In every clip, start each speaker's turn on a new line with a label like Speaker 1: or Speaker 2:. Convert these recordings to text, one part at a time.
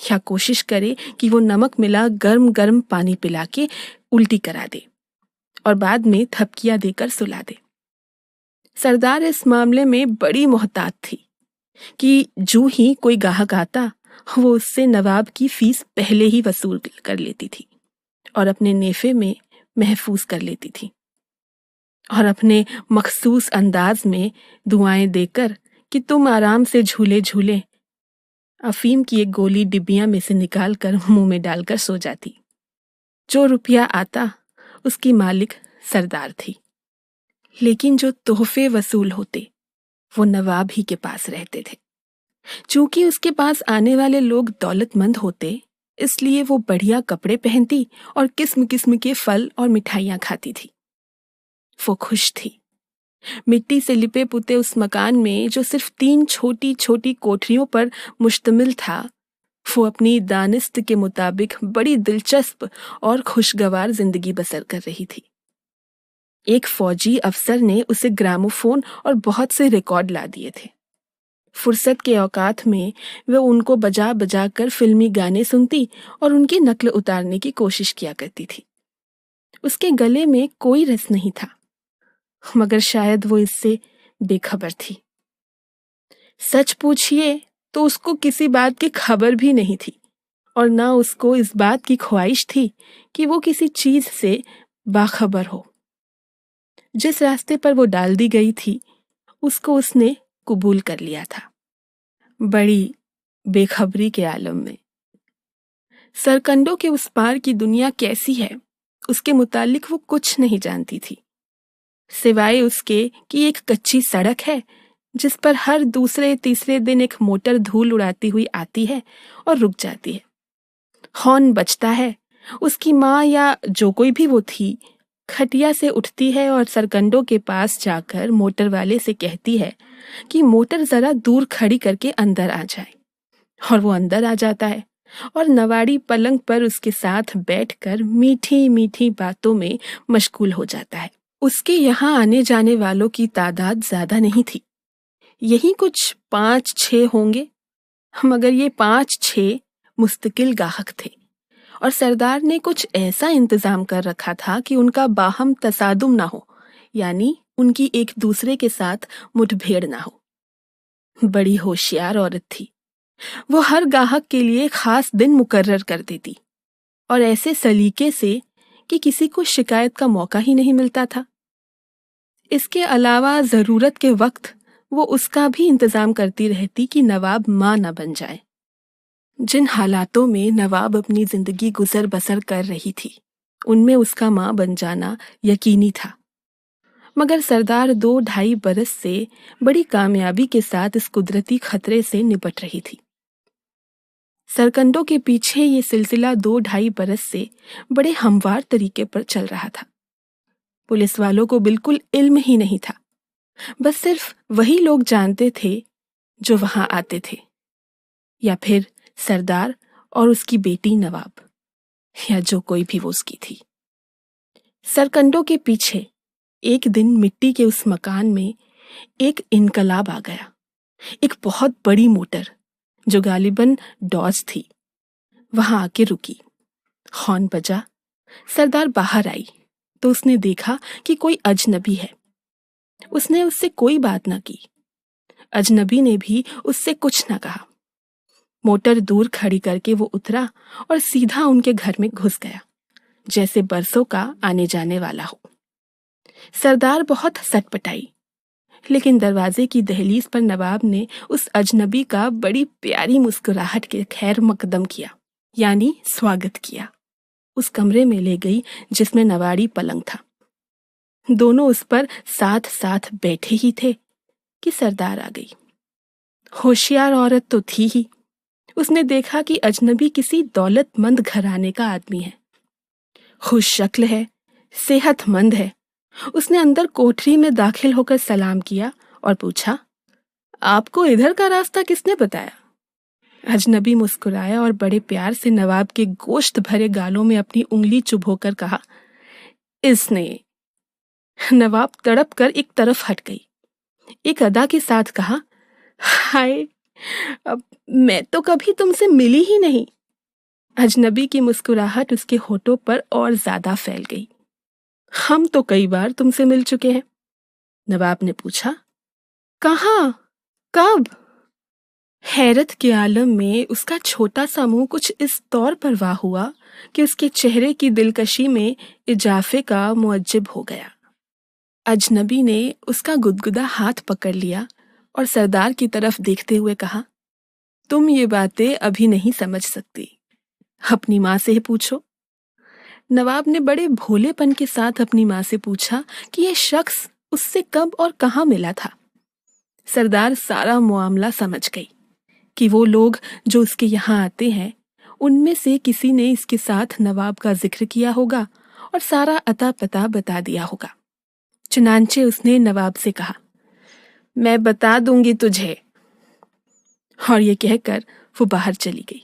Speaker 1: یا کوشش کرے کہ وہ نمک ملا گرم گرم پانی پلا کے الٹی کرا دے اور بعد میں تھپکیاں دے کر سلا دے۔ سردار اس معاملے میں بڑی محتاط تھی کہ جو ہی کوئی گاہک آتا وہ اس سے نواب کی فیس پہلے ہی وصول کر لیتی تھی اور اپنے نیفے میں محفوظ کر لیتی تھی، اور اپنے مخصوص انداز میں دعائیں دے کر کہ تم آرام سے جھولے جھولے افیم کی ایک گولی ڈبیاں میں سے نکال کر منہ میں ڈال کر سو جاتی۔ جو روپیہ آتا اس کی مالک سردار تھی، لیکن جو تحفے وصول ہوتے وہ نواب ہی کے پاس رہتے تھے۔ چونکہ اس کے پاس آنے والے لوگ دولت مند ہوتے، اس لیے وہ بڑھیا کپڑے پہنتی اور قسم قسم کے پھل اور مٹھائیاں کھاتی تھی۔ وہ خوش تھی۔ مٹی سے لپے پتے اس مکان میں جو صرف 3 چھوٹی چھوٹی کوٹھریوں پر مشتمل تھا، وہ اپنی دانست کے مطابق بڑی دلچسپ اور خوشگوار زندگی بسر کر رہی تھی۔ ایک فوجی افسر نے اسے گراموفون اور بہت سے ریکارڈ لا دیے تھے۔ فرصت کے اوقات میں وہ ان کو بجا بجا کر فلمی گانے سنتی اور ان کی نقل اتارنے کی کوشش کیا کرتی تھی۔ اس کے گلے میں کوئی رس نہیں تھا، مگر شاید وہ اس سے بے خبر تھی۔ سچ پوچھئے تو اس کو کسی بات کی خبر بھی نہیں تھی، اور نہ اس کو اس بات کی خواہش تھی کہ وہ کسی چیز سے باخبر ہو۔ جس راستے پر وہ ڈال دی گئی تھی اس کو اس نے قبول کر لیا تھا، بڑی بے خبری کے عالم میں۔ سرکنڈوں کے اس پار کی دنیا کیسی ہے اس کے متعلق وہ کچھ نہیں جانتی تھی، سوائے اس کے کہ ایک کچی سڑک ہے جس پر ہر دوسرے تیسرے دن ایک موٹر دھول اڑاتی ہوئی آتی ہے اور رک جاتی ہے۔ ہارن بجتا ہے، اس کی ماں یا جو کوئی بھی وہ تھی کھٹیا سے اٹھتی ہے اور سرکنڈوں کے پاس جا کر موٹر والے سے کہتی ہے کہ موٹر ذرا دور کھڑی کر کے اندر آ جائے، اور وہ اندر آ جاتا ہے اور نواڑی پلنگ پر اس کے ساتھ بیٹھ کر میٹھی میٹھی باتوں میں مشغول ہو جاتا ہے۔ اس کے یہاں آنے جانے والوں کی تعداد زیادہ نہیں تھی، یہی کچھ 5-6 ہوں گے، مگر یہ 5-6 مستقل گاہک تھے، اور سردار نے کچھ ایسا انتظام کر رکھا تھا کہ ان کا باہم تصادم نہ ہو، یعنی ان کی ایک دوسرے کے ساتھ مٹ بھیڑ نہ ہو۔ بڑی ہوشیار عورت تھی، وہ ہر گاہک کے لیے خاص دن مقرر کر دیتی، اور ایسے سلیقے سے کہ کسی کو شکایت کا موقع ہی نہیں ملتا تھا۔ اس کے علاوہ ضرورت کے وقت وہ اس کا بھی انتظام کرتی رہتی کہ نواب ماں نہ بن جائے۔ جن حالاتوں میں نواب اپنی زندگی گزر بسر کر رہی تھی ان میں اس کا ماں بن جانا یقینی تھا، مگر سردار 2-2.5 برس سے بڑی کامیابی کے ساتھ اس قدرتی خطرے سے نپٹ رہی تھی۔ سرکنڈوں کے پیچھے یہ سلسلہ 2-2.5 برس سے بڑے ہموار طریقے پر چل رہا تھا۔ پولیس والوں کو بالکل علم ہی نہیں تھا، بس صرف وہی لوگ جانتے تھے جو وہاں آتے تھے، یا پھر سردار اور اس کی بیٹی نواب، یا جو کوئی بھی وہ اس کی تھی۔ سرکنڈوں کے پیچھے ایک دن مٹی کے اس مکان میں ایک انقلاب آ گیا۔ ایک بہت بڑی موٹر جو غالباً ڈاج تھی وہاں آ کے رکی، ہارن بجا، سردار باہر آئی تو اس نے دیکھا کہ کوئی اجنبی ہے۔ اس نے اس سے کوئی بات نہ کی، اجنبی نے بھی اس سے کچھ نہ کہا۔ موٹر دور کھڑی کر کے وہ اترا اور سیدھا ان کے گھر میں گھس گیا، جیسے برسوں کا آنے جانے والا ہو۔ سردار بہت سٹ پٹائی، لیکن دروازے کی دہلیز پر نواب نے اس اجنبی کا بڑی پیاری مسکراہٹ کے خیر مقدم کیا، یعنی سواگت کیا۔ اس کمرے میں لے گئی جس میں نواڑی پلنگ تھا۔ دونوں اس پر ساتھ ساتھ بیٹھے ہی تھے کہ سردار آ گئی۔ ہوشیار عورت تو تھی ہی، اس نے دیکھا کہ اجنبی کسی دولت مند گھرانے کا آدمی ہے، خوش شکل ہے، صحت مند ہے۔ اس نے اندر کوٹری میں داخل ہو کر سلام کیا اور پوچھا، آپ کو ادھر کا راستہ کس نے بتایا؟ اجنبی مسکرایا اور بڑے پیار سے نواب کے گوشت بھرے گالوں میں اپنی انگلی چبھو کر کہا، اس نے۔ نواب تڑپ کر ایک طرف ہٹ گئی، ایک ادا کے ساتھ کہا، ہائے اب میں تو کبھی تم سے ملی ہی نہیں۔ اجنبی کی مسکراہٹ اس کے ہونٹوں پر اور زیادہ پھیل گئی۔ ہم تو کئی بار تم سے مل چکے ہیں۔ نواب نے پوچھا۔ کہاں؟ کب؟ حیرت کے عالم میں اس کا چھوٹا سا منہ کچھ اس طور پر واہ ہوا کہ اس کے چہرے کی دلکشی میں اضافے کا معجب ہو گیا۔ اجنبی نے اس کا گدگدہ ہاتھ پکڑ لیا اور سردار کی طرف دیکھتے ہوئے کہا، تم یہ باتیں ابھی نہیں سمجھ سکتی، اپنی ماں سے ہی پوچھو۔ نواب نے بڑے بھولے پن کے ساتھ اپنی ماں سے پوچھا کہ یہ شخص اس سے کب اور کہاں ملا تھا۔ سردار سارا معاملہ سمجھ گئی کہ وہ لوگ جو اس کے یہاں آتے ہیں ان میں سے کسی نے اس کے ساتھ نواب کا ذکر کیا ہوگا اور سارا اتا پتا بتا دیا ہوگا۔ چنانچہ اس نے نواب سے کہا، میں بتا دوں گی تجھے، اور یہ کہہ کر وہ باہر چلی گئی۔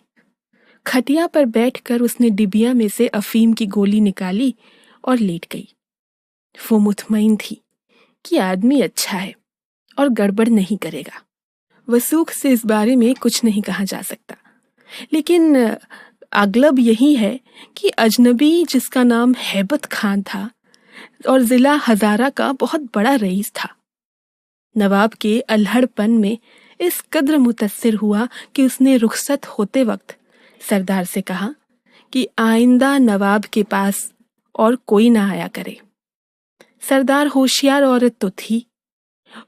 Speaker 1: کھٹیا پر بیٹھ کر اس نے ڈبیا میں سے افیم کی گولی نکالی اور لیٹ گئی۔ وہ مطمئن تھی کہ آدمی اچھا ہے اور گڑبڑ نہیں کرے گا۔ وثوق سے اس بارے میں کچھ نہیں کہا جا سکتا، لیکن اغلب یہی ہے کہ اجنبی، جس کا نام ہیبت خان تھا اور ضلع ہزارہ کا بہت بڑا رئیس تھا، نواب کے الہڑ پن میں اس قدر متاثر ہوا کہ اس نے رخصت ہوتے وقت سردار سے کہا کہ آئندہ نواب کے پاس اور کوئی نہ آیا کرے۔ سردار ہوشیار عورت تو تھی،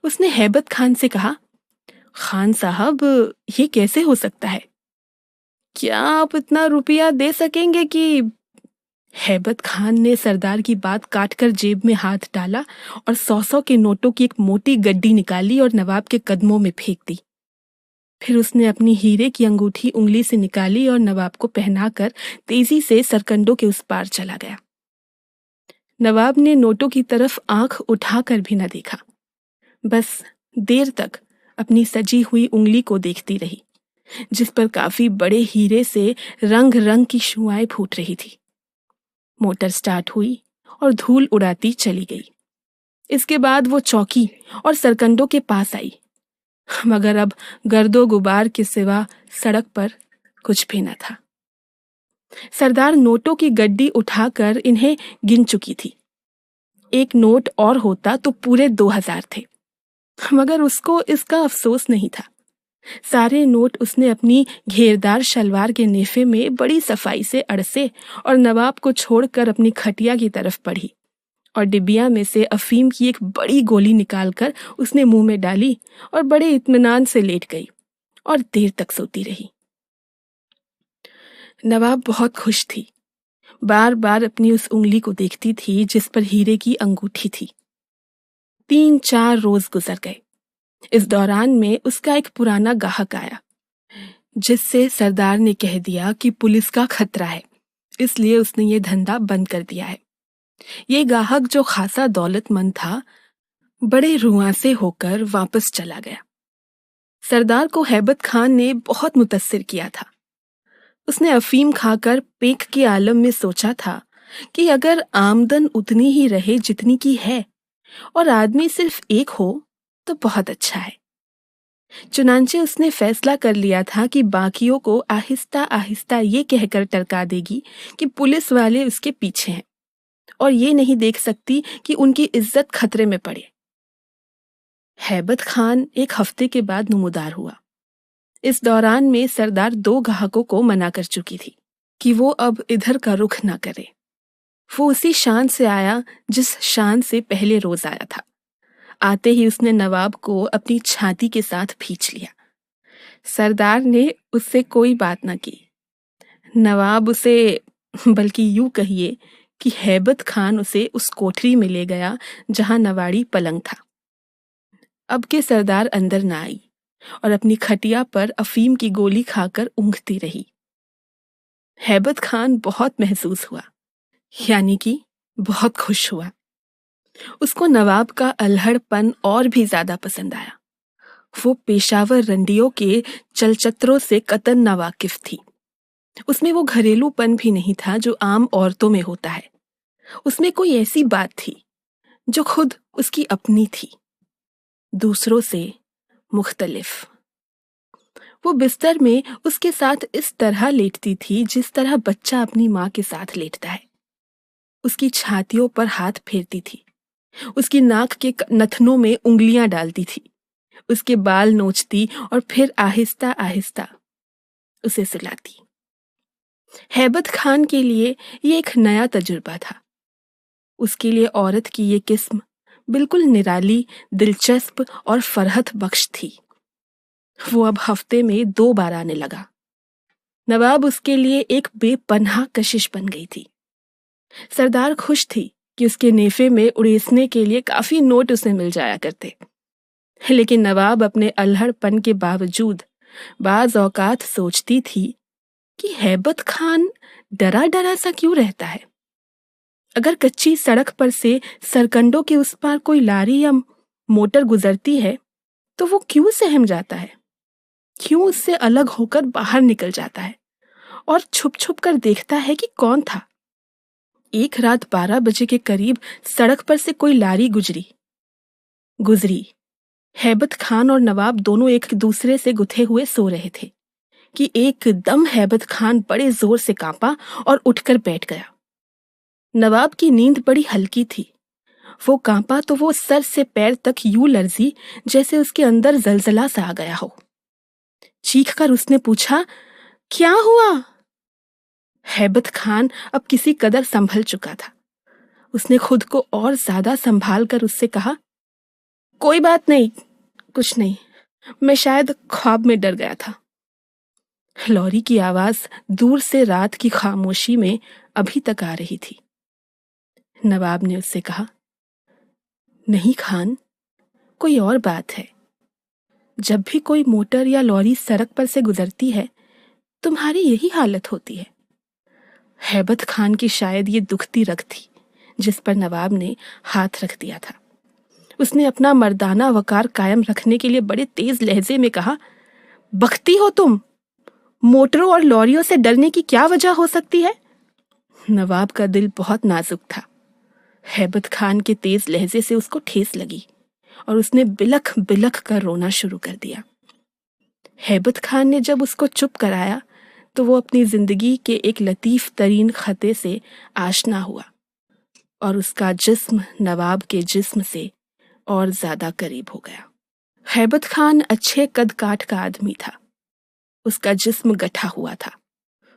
Speaker 1: اس نے ہیبت خان سے کہا، خان صاحب یہ کیسے ہو سکتا ہے؟ کیا آپ اتنا روپیہ دے سکیں گے کہ… ہیبت خان نے سردار کی بات کاٹ کر جیب میں ہاتھ ڈالا اور 100 کے نوٹوں کی ایک موٹی گڈی نکالی اور نواب کے قدموں میں پھینک دی۔ پھر اس نے اپنی ہیرے کی انگوٹھی انگلی سے نکالی اور نواب کو پہنا کر تیزی سے سرکنڈوں کے اس پار چلا گیا۔ نواب نے نوٹوں کی طرف آنکھ اٹھا کر بھی نہ دیکھا، بس دیر تک اپنی سجی ہوئی انگلی کو دیکھتی رہی، جس پر کافی بڑے ہیرے سے رنگ رنگ کی شعاعیں پھوٹ رہی تھی۔ موٹر سٹارٹ ہوئی اور دھول اڑاتی چلی گئی۔ اس کے بعد وہ چوکی اور سرکنڈوں کے پاس آئی، مگر اب گرد و غبار کے سوا سڑک پر کچھ بھی نہ تھا۔ سردار نوٹوں کی گڈی اٹھا کر انہیں گن چکی تھی۔ ایک نوٹ اور ہوتا تو پورے 2000 تھے، مگر اس کو اس کا افسوس نہیں تھا۔ سارے نوٹ اس نے اپنی گھیردار شلوار کے نیفے میں بڑی صفائی سے اڑسے اور نواب کو چھوڑ کر اپنی کھٹیا کی طرف بڑھی، اور ڈبیا میں سے افیم کی ایک بڑی گولی نکال کر اس نے منہ میں ڈالی اور بڑے اطمینان سے لیٹ گئی اور دیر تک سوتی رہی۔ نواب بہت خوش تھی، بار بار اپنی اس انگلی کو دیکھتی تھی جس پر ہیرے کی انگوٹھی تھی۔ 3-4 روز گزر گئے۔ اس دوران میں اس کا ایک پرانا گاہک آیا، جس سے سردار نے کہہ دیا کہ پولیس کا خطرہ ہے، اس لیے اس نے یہ دھندا بند کر دیا ہے۔ یہ گاہک، جو خاصا دولت مند تھا، بڑے رواں ہو کر واپس چلا گیا۔ سردار کو ہیبت خان نے بہت متاثر کیا تھا۔ اس نے افیم کھا کر پیک کے عالم میں سوچا تھا کہ اگر آمدن اتنی ہی رہے جتنی کی ہے اور آدمی صرف ایک ہو تو بہت اچھا ہے۔ چنانچہ اس نے فیصلہ کر لیا تھا کہ باقیوں کو آہستہ آہستہ یہ کہہ کر ٹرکا دے گی کہ پولیس والے اس کے پیچھے ہیں اور یہ نہیں دیکھ سکتی کہ ان کی عزت خطرے میں پڑے۔ ہیبت خان 1 ہفتے کے بعد نمودار ہوا۔ اس دوران میں سردار 2 گاہکوں کو منع کر چکی تھی کہ وہ اب ادھر کا رخ نہ کرے۔ وہ اسی شان سے آیا جس شان سے پہلے روز آیا تھا۔ آتے ہی اس نے نواب کو اپنی چھاتی کے ساتھ کھینچ لیا۔ سردار نے اس سے کوئی بات نہ کی۔ نواب اسے، بلکہ یوں کہیے کہ ہیبت خان اسے اس کوٹری میں لے گیا جہاں نواڑی پلنگ تھا۔ اب کہ سردار اندر نہ آئی اور اپنی کھٹیا پر افیم کی گولی کھا کر اونگتی رہی۔ ہیبت خان بہت محظوظ ہوا، یعنی کہ بہت خوش ہوا۔ اس کو نواب کا الہڑ پن اور بھی زیادہ پسند آیا۔ وہ پیشاور رنڈیوں کے چلچتروں سے قطعاً ناواقف تھی۔ اس میں وہ گھریلو پن بھی نہیں تھا جو عام عورتوں میں ہوتا ہے۔ اس میں کوئی ایسی بات تھی جو خود اس کی اپنی تھی، دوسروں سے مختلف۔ وہ بستر میں اس کے ساتھ اس طرح لیٹتی تھی جس طرح بچہ اپنی ماں کے ساتھ لیٹتا ہے۔ اس کی چھاتیوں پر ہاتھ پھیرتی تھی، اس کی ناک کے نتنوں میں انگلیاں ڈالتی تھی، اس کے بال نوچتی اور پھر آہستہ آہستہ اسے سلاتی۔ ہیبت خان کے لیے یہ ایک نیا تجربہ تھا۔ اس کے لیے عورت کی یہ قسم بالکل نرالی، دلچسپ اور فرحت بخش تھی۔ وہ اب ہفتے میں 2 بار آنے لگا۔ نواب اس کے لیے ایک بے پناہ کشش بن گئی تھی۔ سردار خوش تھی کہ اس کے نیفے میں اڑیسنے کے لیے کافی نوٹ اسے مل جایا کرتے، لیکن نواب اپنے الہڑ پن کے باوجود بعض اوقات سوچتی تھی کہ ہیبت خان ڈرا ڈرا سا کیوں رہتا ہے؟ اگر کچی سڑک پر سے سرکنڈوں کے اس پار کوئی لاری یا موٹر گزرتی ہے تو وہ کیوں سہم جاتا ہے؟ کیوں اس سے الگ ہو کر باہر نکل جاتا ہے اور چھپ چھپ کر دیکھتا ہے کہ کون تھا؟ ایک رات 12 بجے کے قریب سڑک پر سے کوئی لاری گزری۔ ہیبت خان اور نواب دونوں ایک دوسرے سے گتھے ہوئے سو رہے تھے کہ ایک دم ہیبت خان بڑے زور سے کانپا اور اٹھ کر بیٹھ گیا۔ نواب کی نیند بڑی ہلکی تھی۔ وہ کانپا تو وہ سر سے پیر تک یوں لرزی جیسے اس کے اندر زلزلہ سا آ گیا ہو۔ چیخ کر اس نے پوچھا، کیا ہوا؟ ہیبت خان اب کسی قدر سنبھل چکا تھا۔ اس نے خود کو اور زیادہ سنبھال کر اس سے کہا، کوئی بات نہیں، کچھ نہیں، میں شاید خواب میں ڈر گیا تھا۔ لوری کی آواز دور سے رات کی خاموشی میں ابھی تک آ رہی تھی۔ نواب نے اس سے کہا، نہیں خان، کوئی اور بات ہے۔ جب بھی کوئی موٹر یا لوری سڑک پر سے گزرتی ہے تمہاری یہی حالت ہوتی ہے۔ ہیبت خان کی شاید یہ دکھتی رگ تھی جس پر نواب نے ہاتھ رکھ دیا تھا۔ اس نے اپنا مردانہ وقار قائم رکھنے کے لیے بڑے تیز لہجے میں کہا، بختی ہو تم، موٹروں اور لوریوں سے ڈرنے کی کیا وجہ ہو سکتی ہے؟ نواب کا دل بہت نازک تھا۔ ہیبت خان کے تیز لہجے سے اس کو ٹھیس لگی اور اس نے بلکھ بلکھ کر رونا شروع کر دیا۔ ہیبت خان نے جب اس کو چپ کرایا تو وہ اپنی زندگی کے ایک لطیف ترین خطے سے آشنا ہوا اور اس کا جسم نواب کے جسم سے اور زیادہ قریب ہو گیا۔ ہیبت خان اچھے قد کاٹ کا آدمی تھا۔ اس کا جسم گٹھا ہوا تھا،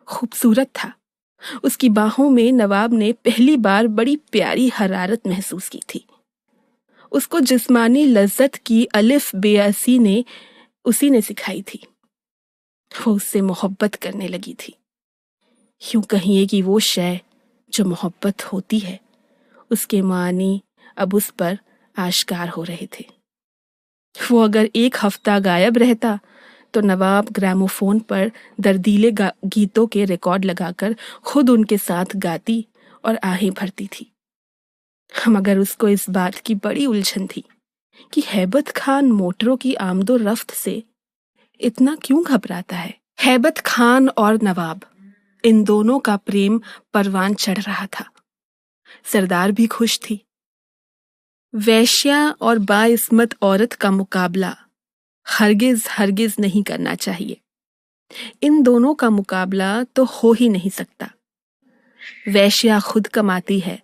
Speaker 1: خوبصورت تھا۔ اس کی باہوں میں نواب نے پہلی بار بڑی پیاری حرارت محسوس کی تھی۔ اس کو جسمانی لذت کی الف بے اسی نے اسی نے سکھائی تھی۔ وہ اس سے محبت کرنے لگی تھی۔ یوں کہیے کہ وہ شے جو محبت ہوتی ہے اس کے معنی اب اس پر آشکار ہو رہے تھے۔ وہ اگر ایک ہفتہ غائب رہتا تو نواب گراموفون پر دردیلے گیتوں کے ریکارڈ لگا کر خود ان کے ساتھ گاتی اور آہیں بھرتی تھی۔ مگر اس کو اس بات کی بڑی الجھن تھی کہ ہیبت خان موٹروں کی آمد و رفت سے اتنا کیوں گھبراتا ہے۔ ہیبت خان اور نواب، ان دونوں کا پریم پروان چڑھ رہا تھا۔ سردار بھی خوش تھی۔ ویشیا اور باعصمت عورت کا مقابلہ ہرگز ہرگز نہیں کرنا چاہیے۔ ان دونوں کا مقابلہ تو ہو ہی نہیں سکتا۔ ویشیا خود کماتی ہے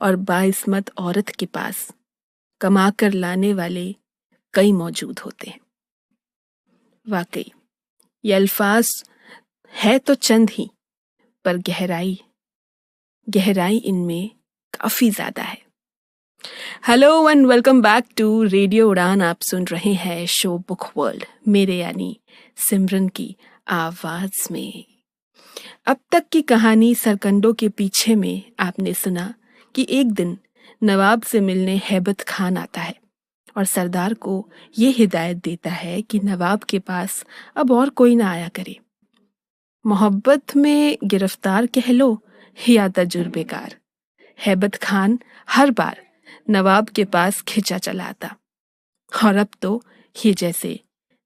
Speaker 1: اور باعصمت عورت کے پاس کما کر لانے والے کئی موجود ہوتے ہیں۔ واقعی یہ الفاظ ہے تو چند ہی، پر گہرائی ان میں کافی زیادہ ہے۔ Hello and welcome back to radio Udaan. آپ سن رہے ہیں شو بک ورلڈ، میرے یعنی سمرن کی آواز میں۔ اب تک کی کہانی سرکنڈوں کے پیچھے میں آپ نے سنا کہ ایک دن نواب سے ملنے ہیبت خان آتا ہے اور سردار کو یہ ہدایت دیتا ہے کہ نواب کے پاس اب اور کوئی نہ آیا کرے۔ محبت میں گرفتار کہہ لو یا تجربے کار، ہیبت خان ہر بار نواب کے پاس کھچا چلا آتا، اور اب تو یہ جیسے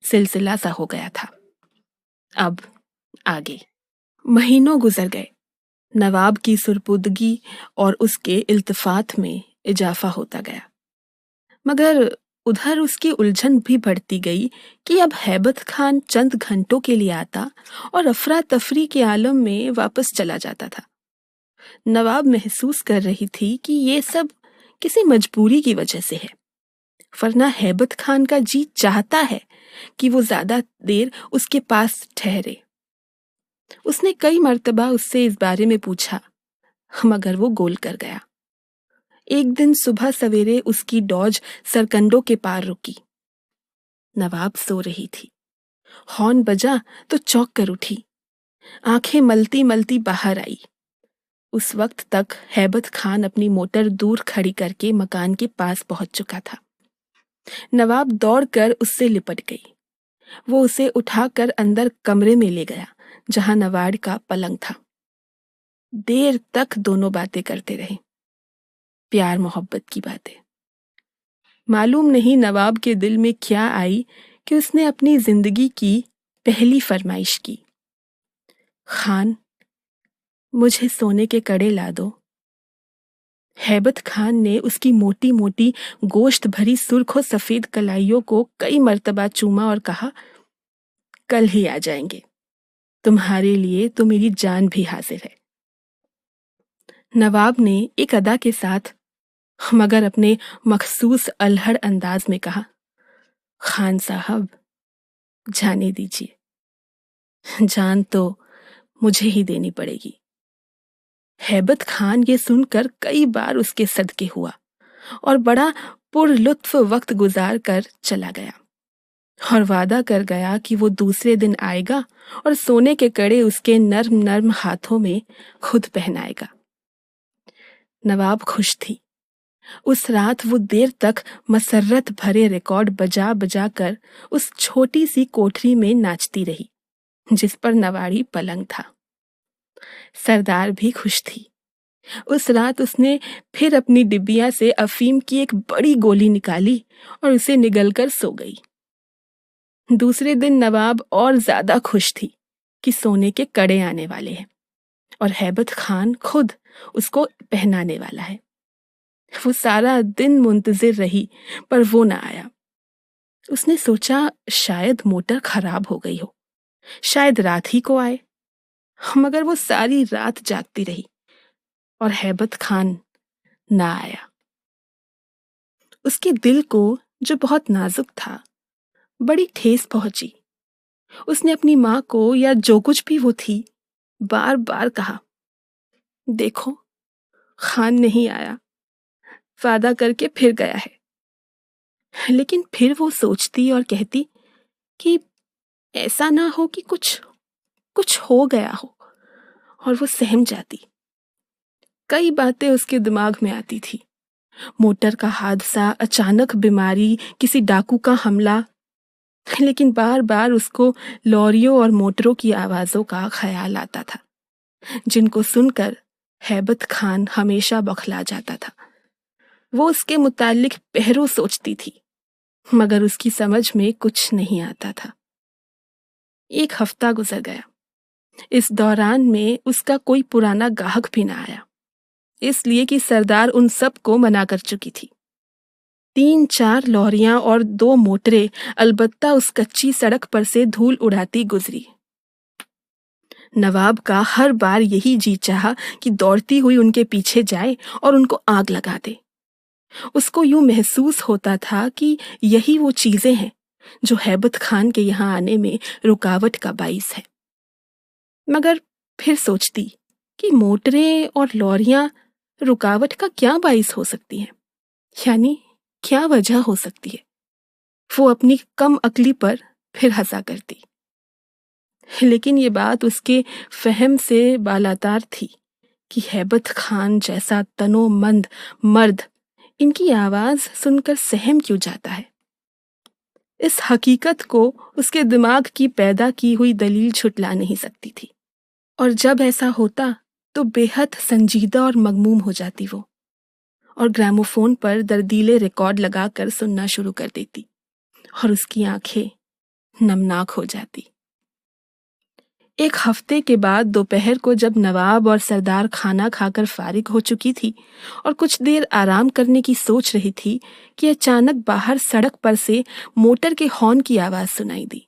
Speaker 1: سلسلہ سا ہو گیا تھا۔ اب آگے مہینوں گزر گئے۔ نواب کی سرپردگی اور اس کے التفات میں اضافہ ہوتا گیا، مگر ادھر اس کی الجھن بھی بڑھتی گئی کہ اب ہیبت خان چند گھنٹوں کے لیے آتا اور افراتفری کے عالم میں واپس چلا جاتا تھا۔ نواب محسوس کر رہی تھی کہ یہ سب کسی مجبوری کی وجہ سے ہے، ورنہ ہیبت خان کا جی چاہتا ہے کہ وہ زیادہ دیر اس کے پاس ٹھہرے۔ اس نے کئی مرتبہ اس سے اس بارے میں پوچھا، مگر وہ گول کر گیا۔ ایک دن صبح سویرے اس کی ڈوج سرکنڈوں کے پار رکی۔ نواب سو رہی تھی۔ ہارن بجا تو چونک کر اٹھی، آنکھیں ملتی ملتی باہر آئی۔ اس وقت تک ہیبت خان اپنی موٹر دور کھڑی کر کے مکان کے پاس پہنچ چکا تھا۔ نواب دوڑ کر اس سے لپٹ گئی۔ وہ اسے اٹھا کر اندر کمرے میں لے گیا جہاں نواڑ کا پلنگ تھا۔ دیر تک دونوں باتیں کرتے رہے، پیار محبت کی باتیں۔ معلوم نہیں نواب کے دل میں کیا آئی کہ اس نے اپنی زندگی کی پہلی فرمائش کی، خان مجھے سونے کے کڑے لا دو۔ ہیبت خان نے اس کی موٹی موٹی گوشت بھری سرخ و سفید کلائیوں کو کئی مرتبہ چوما اور کہا، کل ہی آ جائیں گے، تمہارے لیے تو میری جان بھی حاضر ہے۔ نواب نے ایک ادا کے ساتھ مگر اپنے مخصوص الہڑ انداز میں کہا، خان صاحب جانے دیجیے، جان تو مجھے ہی دینی پڑے گی۔ ہیبت خان یہ سن کر کئی بار اس کے صدقے ہوا اور بڑا پر لطف وقت گزار کر چلا گیا، اور وعدہ کر گیا کہ وہ دوسرے دن آئے گا اور سونے کے کڑے اس کے نرم نرم ہاتھوں میں خود پہنائے گا۔ نواب خوش تھی۔ اس رات وہ دیر تک مسرت بھرے ریکارڈ بجا بجا کر اس چھوٹی سی کوٹری میں ناچتی رہی جس پر نواڑی پلنگ تھا۔ سردار بھی خوش تھی۔ اس رات اس نے پھر اپنی ڈبیا سے افیم کی ایک بڑی گولی نکالی اور اسے نگل کر سو گئی۔ دوسرے دن نواب اور زیادہ خوش تھی کہ سونے کے کڑے آنے والے ہیں اور ہیبت خان خود اس کو پہنانے والا ہے۔ وہ سارا دن منتظر رہی پر وہ نہ آیا۔ اس نے سوچا شاید موٹر خراب ہو گئی ہو، شاید رات ہی کو آئے، مگر وہ ساری رات جاگتی رہی اور ہیبت خان نہ آیا۔ اس کے دل کو جو بہت نازک تھا بڑی ٹھیس پہنچی۔ اس نے اپنی ماں کو یا جو کچھ بھی وہ تھی بار بار کہا، دیکھو خان نہیں آیا، وعدہ کر کے پھر گیا ہے۔ لیکن پھر وہ سوچتی اور کہتی کہ ایسا نہ ہو کہ کچھ ہو گیا ہو، اور وہ سہم جاتی۔ کئی باتیں اس کے دماغ میں آتی تھی، موٹر کا حادثہ، اچانک بیماری، کسی ڈاکو کا حملہ، لیکن بار بار اس کو لوریوں اور موٹروں کی آوازوں کا خیال آتا تھا جن کو سن کر ہیبت خان ہمیشہ بوکھلا جاتا تھا۔ وہ اس کے متعلق پہرو سوچتی تھی مگر اس کی سمجھ میں کچھ نہیں آتا تھا۔ ایک ہفتہ گزر گیا۔ اس دوران میں اس کا کوئی پرانا گاہک بھی نہ آیا، اس لیے کہ سردار ان سب کو منع کر چکی تھی۔ 3-4 لوریاں اور 2 موٹریں البتہ اس کچی سڑک پر سے دھول اڑاتی گزری۔ نواب کا ہر بار یہی جی چاہا کہ دوڑتی ہوئی ان کے پیچھے جائے اور ان کو آگ لگا دے۔ اس کو یوں محسوس ہوتا تھا کہ یہی وہ چیزیں ہیں جو ہیبت خان کے یہاں آنے میں رکاوٹ کا باعث ہے۔ مگر پھر سوچتی کہ موٹریں اور لوریاں رکاوٹ کا کیا باعث ہو سکتی ہیں، یعنی کیا وجہ ہو سکتی ہے۔ وہ اپنی کم عقلی پر پھر ہنسا کرتی، لیکن یہ بات اس کے فہم سے بالاتر تھی کہ ہیبت خان جیسا تنو مند مرد ان کی آواز سن کر سہم کیوں جاتا ہے۔ اس حقیقت کو اس کے دماغ کی پیدا کی ہوئی دلیل چھٹلا نہیں سکتی تھی، اور جب ایسا ہوتا تو بے حد سنجیدہ اور مغموم ہو جاتی وہ، اور گراموفون پر دردیلے ریکارڈ لگا کر سننا شروع کر دیتی اور اس کی آنکھیں نمناک ہو جاتی۔ ایک ہفتے کے بعد دوپہر کو جب نواب اور سردار کھانا کھا کر فارغ ہو چکی تھی اور کچھ دیر آرام کرنے کی سوچ رہی تھی کہ اچانک باہر سڑک پر سے موٹر کے ہارن کی آواز سنائی دی۔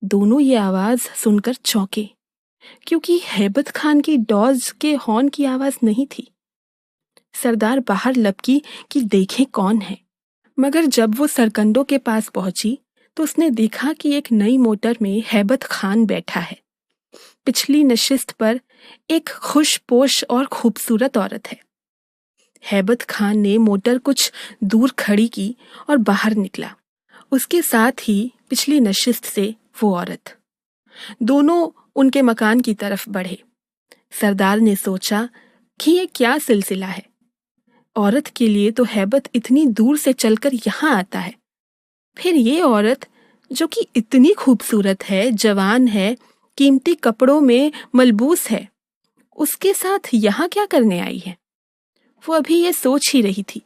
Speaker 1: دونوں یہ آواز سن کر چونکے، کیونکہ ہیبت خان کی ڈوز کے ہارن کی آواز نہیں تھی۔ سردار باہر لپکی کہ دیکھیں کون ہے، مگر جب وہ سرکنڈوں کے پاس پہنچی تو اس نے دیکھا کہ ایک نئی موٹر میں ہیبت خان بیٹھا ہے۔ پچھلی نشست پر ایک خوش پوش اور خوبصورت عورت ہے۔ ہیبت خان نے موٹر کچھ دور کھڑی کی اور باہر نکلا، اس کے ساتھ ہی پچھلی نشست سے وہ عورت۔ دونوں ان کے مکان کی طرف بڑھے۔ سردار نے سوچا کہ یہ کیا سلسلہ ہے؟ عورت کے لیے تو ہیبت اتنی دور سے چل کر یہاں آتا ہے، پھر یہ عورت جو کہ اتنی خوبصورت ہے، جوان ہے، قیمتی کپڑوں میں ملبوس ہے، اس کے ساتھ یہاں کیا کرنے آئی ہے؟ وہ ابھی یہ سوچ ہی رہی تھی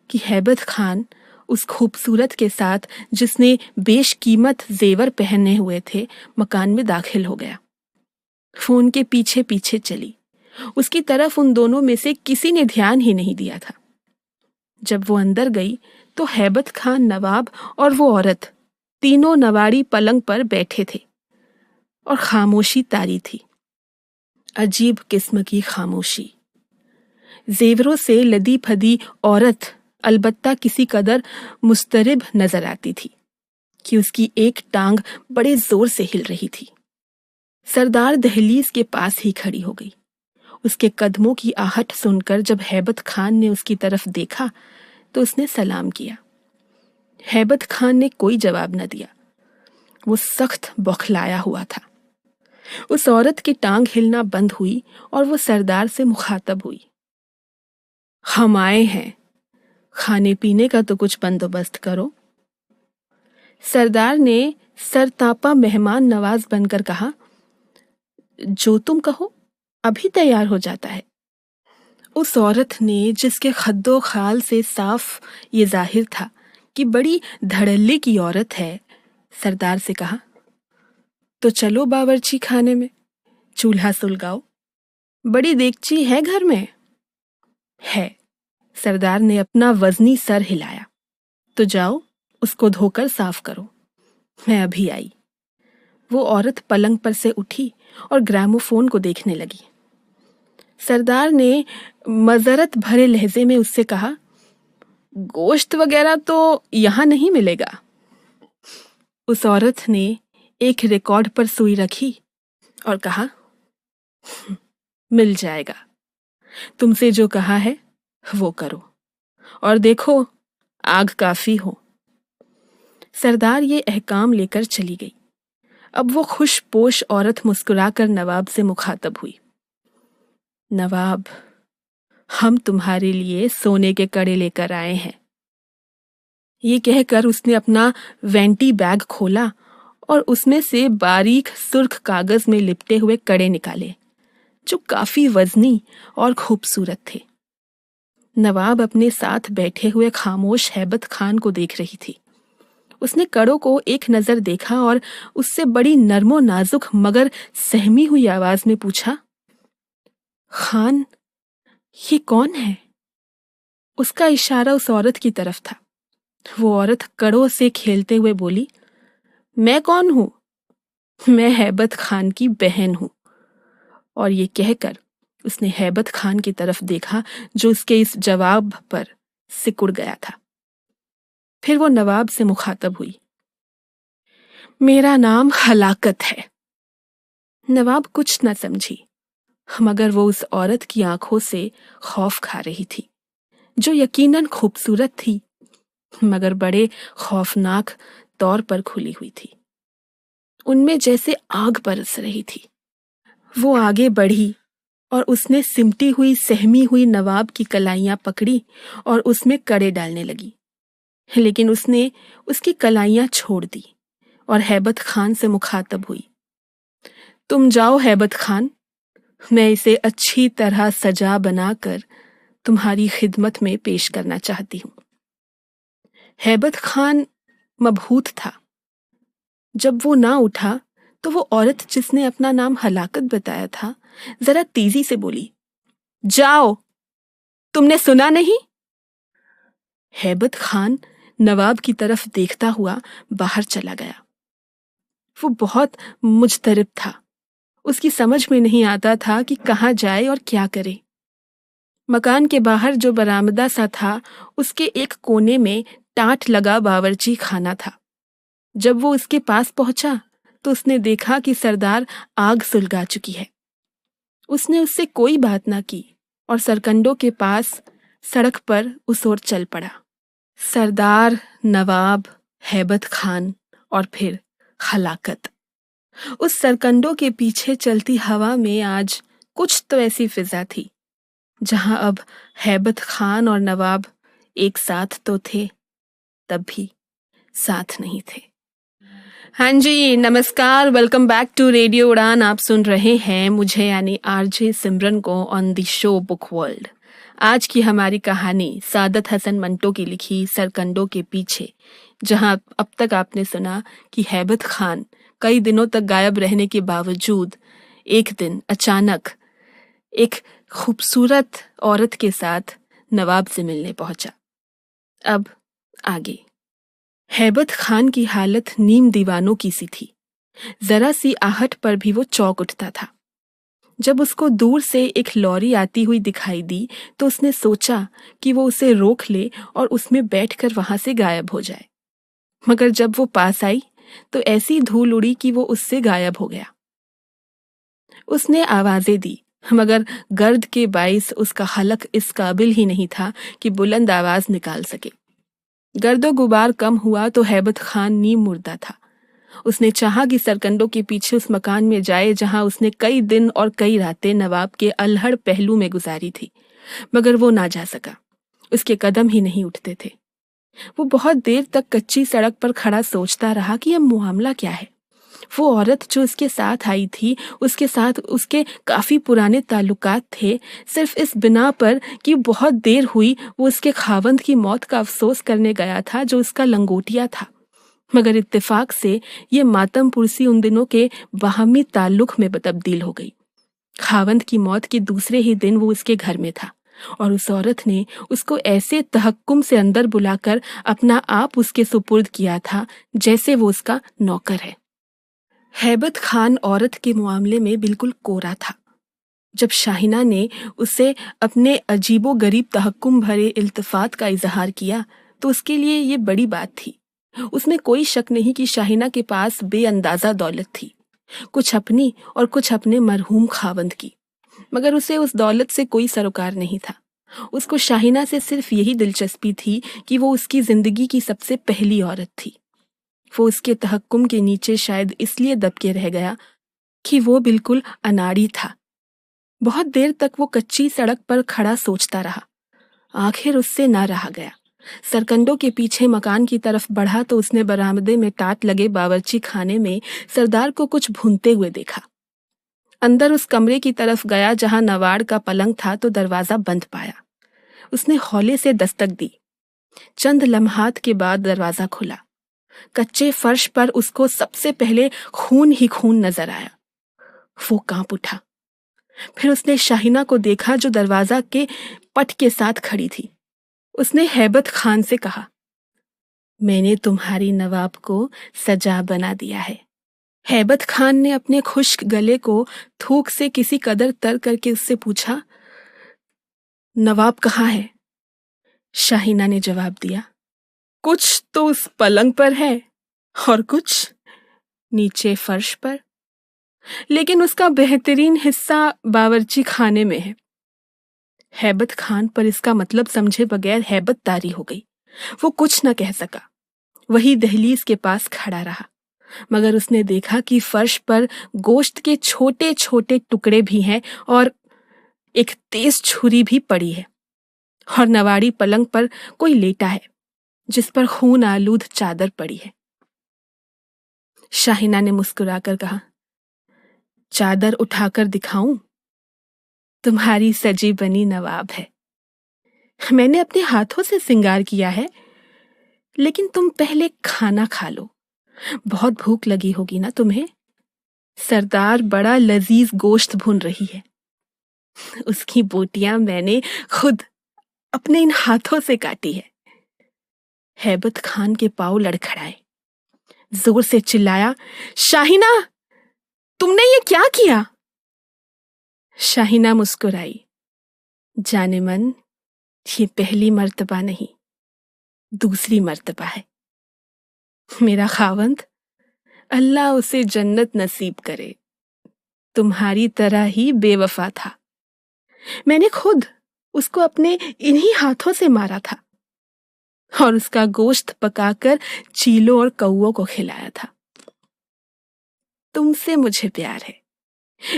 Speaker 1: کہ ہیبت خان اس خوبصورت کے ساتھ، جس نے بیش قیمت زیور پہنے ہوئے تھے، مکان میں داخل ہو گیا۔ فون کے پیچھے پیچھے چلی، اس کی طرف ان دونوں میں سے کسی نے دھیان ہی نہیں دیا تھا۔ جب وہ اندر گئی تو ہیبت خان، نواب اور وہ عورت تینوں نواڑی پلنگ پر بیٹھے تھے اور خاموشی طاری تھی، عجیب قسم کی خاموشی۔ زیوروں سے لدی پھدی عورت البتہ کسی قدر مضطرب نظر آتی تھی کہ اس کی ایک ٹانگ بڑے زور سے ہل رہی تھی۔ سردار دہلیز کے پاس ہی کھڑی ہو گئی۔ اس کے قدموں کی آہٹ سن کر جب ہیبت خان نے اس کی طرف دیکھا تو اس نے سلام کیا۔ ہیبت خان نے کوئی جواب نہ دیا، وہ سخت بوکھلایا ہوا تھا۔ اس عورت کی ٹانگ ہلنا بند ہوئی اور وہ سردار سے مخاطب ہوئی۔ ہم آئے ہیں، کھانے پینے کا تو کچھ بندوبست کرو۔ سردار نے سرتاپا مہمان نواز بن کر کہا، جو تم کہو، ابھی تیار ہو جاتا ہے۔ اس عورت نے، جس کے خد و خال سے صاف یہ ظاہر تھا کہ بڑی دھڑلے کی عورت ہے، سردار سے کہا، تو چلو باورچی خانے میں، چولہا سلگاؤ۔ بڑی دیگچی ہے گھر میں؟ ہے۔ سردار نے اپنا وزنی سر ہلایا۔ تو جاؤ، اس کو دھو کر صاف کرو، میں ابھی آئی۔ وہ عورت پلنگ پر سے اٹھی اور گراموفون کو دیکھنے لگی۔ سردار نے معذرت بھرے لہجے میں اس سے کہا، گوشت وغیرہ تو یہاں نہیں ملے گا۔ اس عورت نے ایک ریکارڈ پر سوئی رکھی اور کہا، مل جائے گا، تم سے جو کہا ہے وہ کرو، اور دیکھو آگ کافی ہو۔ سردار یہ احکام لے کر چلی گئی۔ اب وہ خوش پوش عورت مسکرا کر نواب سے مخاطب ہوئی، نواب، ہم تمہارے لیے سونے کے کڑے لے کر آئے ہیں۔ یہ کہہ کر اس نے اپنا وینٹی بیگ کھولا اور اس میں سے باریک سرخ کاغذ میں لپٹے ہوئے کڑے نکالے، جو کافی وزنی اور خوبصورت تھے۔ نواب اپنے ساتھ بیٹھے ہوئے خاموش ہیبت خان کو دیکھ رہی تھی۔ اس نے کڑوں کو ایک نظر دیکھا اور اس سے بڑی نرم و نازک مگر سہمی ہوئی آواز میں پوچھا، خان، یہ کون ہے؟ اس کا اشارہ اس عورت کی طرف تھا۔ وہ عورت کڑوں سے کھیلتے ہوئے بولی، میں کون ہوں؟ میں ہیبت خان کی بہن ہوں۔ اور یہ کہہ کر اس نے ہیبت خان کی طرف دیکھا جو اس کے اس جواب پر سکڑ گیا تھا۔ پھر وہ نواب سے مخاطب ہوئی، میرا نام ہلاکت ہے۔ نواب کچھ نہ سمجھی، مگر وہ اس عورت کی آنکھوں سے خوف کھا رہی تھی، جو یقیناً خوبصورت تھی مگر بڑے خوفناک طور پر کھلی ہوئی تھی۔ ان میں جیسے آگ برس رہی تھی۔ وہ آگے بڑھی اور اس نے سمٹی ہوئی سہمی ہوئی نواب کی کلائیاں پکڑی اور اس میں کڑے ڈالنے لگی، لیکن اس نے اس کی کلائیاں چھوڑ دی اور ہیبت خان سے مخاطب ہوئی، تم جاؤ ہیبت خان، میں اسے اچھی طرح سجا بنا کر تمہاری خدمت میں پیش کرنا چاہتی ہوں۔ ہیبت خان مبہوت تھا۔ جب وہ نہ اٹھا تو وہ عورت جس نے اپنا نام ہلاکت بتایا تھا ذرا تیزی سے بولی، جاؤ، تم نے سنا نہیں؟ ہیبت خان نواب کی طرف دیکھتا ہوا باہر چلا گیا۔ وہ بہت مضطرب تھا، اس کی سمجھ میں نہیں آتا تھا کہ کہاں جائے اور کیا کرے۔ مکان کے باہر جو برآمدہ سا تھا اس کے ایک کونے میں ٹاٹ لگا باورچی خانہ تھا۔ جب وہ اس کے پاس پہنچا تو اس نے دیکھا کہ سردار آگ سلگا چکی ہے۔ اس نے اس سے کوئی بات نہ کی اور سرکنڈوں کے پاس سڑک پر اس اور چل پڑا۔ سردار، نواب، ہیبت خان اور پھر ہلاکت۔ اس سرکنڈوں کے پیچھے چلتی ہوا میں آج کچھ تو ایسی فضا تھی جہاں اب ہیبت خان اور نواب ایک ساتھ تو تھے، تب بھی ساتھ نہیں تھے۔ ہاں جی، نمسکار، welcome back to radio Udaan. آپ سن رہے ہیں مجھے یعنی آر جے سمرن کو آن دی شو بک ورلڈ۔ آج کی ہماری کہانی سعادت حسن منٹو کی لکھی سرکنڈوں کے پیچھے، جہاں اب تک آپ نے سنا کہ ہیبت خان کئی دنوں تک غائب رہنے کے باوجود ایک دن اچانک ایک خوبصورت عورت کے ساتھ نواب سے ملنے پہنچا۔ اب آگے۔ ہیبت خان کی حالت نیم دیوانوں کی سی تھی، ذرا سی آہٹ پر بھی وہ چونک اٹھتا تھا۔ جب اس کو دور سے ایک لوری آتی ہوئی دکھائی دی تو اس نے سوچا کہ وہ اسے روک لے اور اس میں بیٹھ کر وہاں سے غائب ہو جائے، مگر جب وہ پاس آئی تو ایسی دھول اڑی کہ وہ اس سے غائب ہو گیا۔ اس نے آوازیں دی مگر گرد کے باعث اس کا حلق اس قابل ہی نہیں تھا کہ بلند آواز نکال سکے۔ گرد و غبار کم ہوا تو ہیبت خان نیم مردہ تھا۔ اس نے چاہا کہ سرکنڈوں کے پیچھے اس مکان میں جائے جہاں اس نے کئی دن اور کئی راتیں نواب کے الہڑ پہلو میں گزاری تھی، مگر وہ نہ جا سکا، اس کے قدم ہی نہیں اٹھتے تھے۔ وہ بہت دیر تک کچی سڑک پر کھڑا سوچتا رہا کہ اب معاملہ کیا ہے۔ وہ عورت جو اس کے ساتھ آئی تھی، اس کے ساتھ اس کے کافی پرانے تعلقات تھے، صرف اس بنا پر کہ بہت دیر ہوئی وہ اس کے خاوند کی موت کا افسوس کرنے گیا تھا جو اس کا لنگوٹیا تھا، مگر اتفاق سے یہ ماتم پرسی ان دنوں کے باہمی تعلق میں تبدیل ہو گئی۔ خاوند کی موت کے دوسرے ہی دن وہ اس کے گھر میں تھا اور اس عورت نے اس کو ایسے تحکم سے اندر بلا کر اپنا آپ اس کے سپرد کیا تھا جیسے وہ اس کا نوکر ہے۔ ہیبت خان عورت کے معاملے میں بالکل کورا تھا۔ جب شاہینہ نے اسے اپنے عجیب و غریب تحکم بھرے التفات کا اظہار کیا تو اس کے لیے یہ بڑی بات تھی۔ اس میں کوئی شک نہیں کہ شاہینہ کے پاس بے اندازہ دولت تھی، کچھ اپنی اور کچھ اپنے مرحوم خاوند کی، مگر اسے اس دولت سے کوئی سروکار نہیں تھا۔ اس کو شاہینہ سے صرف یہی دلچسپی تھی کہ وہ اس کی زندگی کی سب سے پہلی عورت تھی۔ وہ اس کے تحکم کے نیچے شاید اس لیے دب کے رہ گیا کہ وہ بالکل اناڑی تھا۔ بہت دیر تک وہ کچی سڑک پر کھڑا سوچتا رہا، آخر اس سے نہ رہا گیا۔ سرکنڈوں کے پیچھے مکان کی طرف بڑھا تو اس نے برآمدے میں ٹاٹ لگے باورچی خانے میں سردار کو کچھ بھونتے ہوئے دیکھا۔ اندر اس کمرے کی طرف گیا جہاں نواڑ کا پلنگ تھا تو دروازہ بند پایا۔ اس نے ہولے سے دستک دی، چند لمحات کے بعد دروازہ کھلا۔ کچے فرش پر اس کو سب سے پہلے خون ہی خون نظر آیا۔ وہ کانپ اٹھا، پھر اس نے شاہینہ کو دیکھا جو دروازہ کے پٹ کے ساتھ کھڑی تھی۔ اس نے ہیبت خان سے کہا، میں نے تمہاری نواب کو سجا بنا دیا ہے۔ ہیبت خان نے اپنے خشک گلے کو تھوک سے کسی قدر تر کر کے اس سے پوچھا، نواب کہاں ہے؟ شاہینہ نے جواب دیا، کچھ تو اس پلنگ پر ہے اور کچھ نیچے فرش پر، لیکن اس کا بہترین حصہ باورچی خانے میں ہے۔ ہیبت خان پر اس کا مطلب سمجھے بغیر ہیبت طاری ہو گئی۔ وہ کچھ نہ کہہ سکا، وہی دہلیز کے پاس کھڑا رہا، مگر اس نے دیکھا کہ فرش پر گوشت کے چھوٹے چھوٹے ٹکڑے بھی ہیں اور ایک تیز چھری بھی پڑی ہے، اور نواڑی پلنگ پر کوئی لیٹا ہے جس پر خون آلود چادر پڑی ہے۔ شاہینہ نے مسکرا کر کہا، چادر اٹھا کر دکھاؤں؟ تمہاری سجی بنی نواب ہے، میں نے اپنے ہاتھوں سے سنگار کیا ہے، لیکن تم پہلے کھانا کھا لو، بہت بھوک لگی ہوگی نا تمہیں۔ سردار بڑا لذیذ گوشت بھون رہی ہے، اس کی بوٹیاں میں نے خود اپنے ان ہاتھوں سے کاٹی ہے۔ ہیبت خان کے پاؤں لڑکھڑائے، زور سے چلایا، شاہینہ تم نے یہ کیا کیا؟ شاہینہ مسکرائی، جانے من یہ پہلی مرتبہ نہیں، دوسری مرتبہ ہے۔ میرا خاوند، اللہ اسے جنت نصیب کرے، تمہاری طرح ہی بے وفا تھا۔ میں نے خود اس کو اپنے انہی ہاتھوں سے مارا تھا اور اس کا گوشت پکا کر چیلوں اور کوؤں کو کھلایا تھا۔ تم سے مجھے پیار ہے،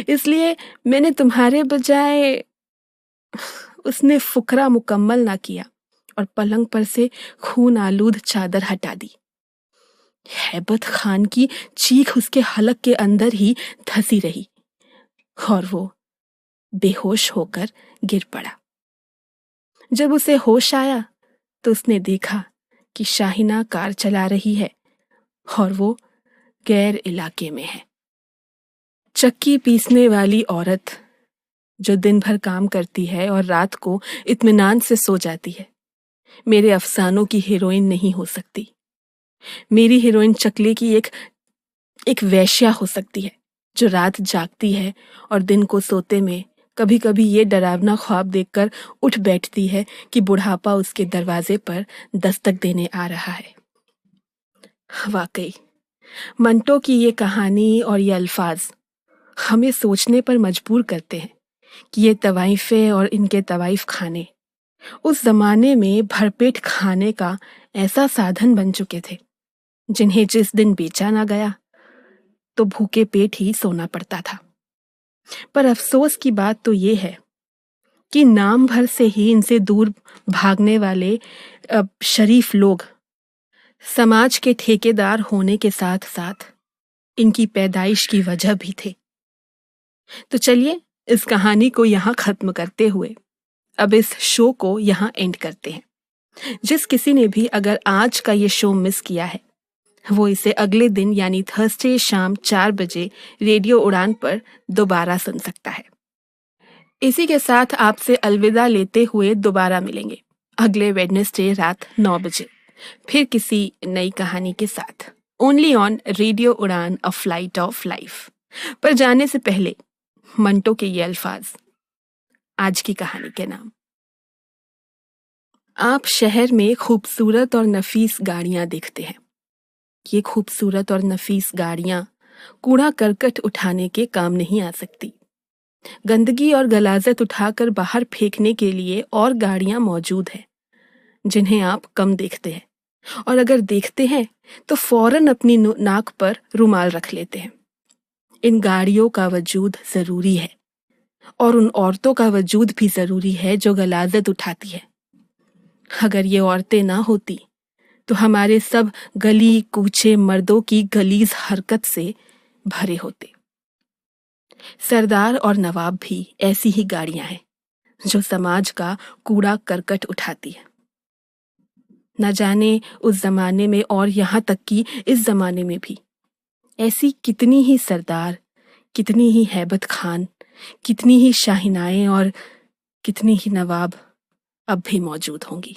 Speaker 1: اس لیے میں نے تمہارے بجائے… اس نے فقرہ مکمل نہ کیا اور پلنگ پر سے خون آلود چادر ہٹا دی۔ ہیبت خان کی چیخ اس کے حلق کے اندر ہی دھسی رہی اور وہ بے ہوش ہو کر گر پڑا۔ جب اسے ہوش آیا تو اس نے دیکھا کہ شاہینہ کار چلا رہی ہے اور وہ غیر علاقے میں ہے۔ چکی پیسنے والی عورت جو دن بھر کام کرتی ہے اور رات کو اطمینان سے سو جاتی ہے، میرے افسانوں کی ہیروئن نہیں ہو سکتی۔ میری ہیروئن چکلے کی ایک ویشیا ہو سکتی ہے جو رات جاگتی ہے اور دن کو سوتے میں کبھی کبھی یہ ڈراونا خواب دیکھ کر اٹھ بیٹھتی ہے کہ بڑھاپا اس کے دروازے پر دستک دینے آ رہا ہے۔ واقعی منٹو کی یہ کہانی اور یہ الفاظ ہمیں سوچنے پر مجبور کرتے ہیں کہ یہ طوائفیں اور ان کے طوائف کھانے اس زمانے میں بھرپیٹ کھانے کا ایسا سادھن بن چکے تھے جنہیں جس دن بیچا نہ گیا تو بھوکے پیٹ ہی سونا پڑتا تھا۔ پر افسوس کی بات تو یہ ہے کہ نام بھر سے ہی ان سے دور بھاگنے والے شریف لوگ سماج کے ٹھیکیدار ہونے کے ساتھ ساتھ ان کی پیدائش کی وجہ بھی تھے۔ تو چلیے اس کہانی کو یہاں ختم کرتے ہوئے اب اس شو کو یہاں اینڈ کرتے ہیں۔ جس کسی نے بھی اگر آج کا یہ شو مس کیا ہے وہ اسے اگلے دن یعنی تھرسڈے شام 4 بجے ریڈیو اڑان پر دوبارہ سن سکتا ہے۔ اسی کے ساتھ آپ سے الوداع لیتے ہوئے دوبارہ ملیں گے اگلے ویڈنسڈے رات 9 بجے پھر کسی نئی کہانی کے ساتھ، only on radio Udaan a flight of life. پر جانے سے پہلے منٹو کے یہ الفاظ آج کی کہانی کے نام۔ آپ شہر میں خوبصورت اور نفیس گاڑیاں دیکھتے ہیں۔ یہ خوبصورت اور نفیس گاڑیاں کوڑا کرکٹ اٹھانے کے کام نہیں آ سکتی۔ گندگی اور غلاظت اٹھا کر باہر پھینکنے کے لیے اور گاڑیاں موجود ہیں جنہیں آپ کم دیکھتے ہیں، اور اگر دیکھتے ہیں تو فوراً اپنی ناک پر رومال رکھ لیتے ہیں۔ ان گاڑیوں کا وجود ضروری ہے اور ان عورتوں کا وجود بھی ضروری ہے جو غلاظت اٹھاتی ہے۔ اگر یہ عورتیں نہ ہوتی تو ہمارے سب گلی کوچے مردوں کی غلیظ حرکت سے بھرے ہوتے۔ سردار اور نواب بھی ایسی ہی گاڑیاں ہیں جو سماج کا کوڑا کرکٹ اٹھاتی ہیں۔ نہ جانے اس زمانے میں اور یہاں تک کہ اس زمانے میں بھی ایسی کتنی ہی سردار، کتنی ہی ہیبت خان، کتنی ہی شاہینائیں اور کتنی ہی نواب اب بھی موجود ہوں گی۔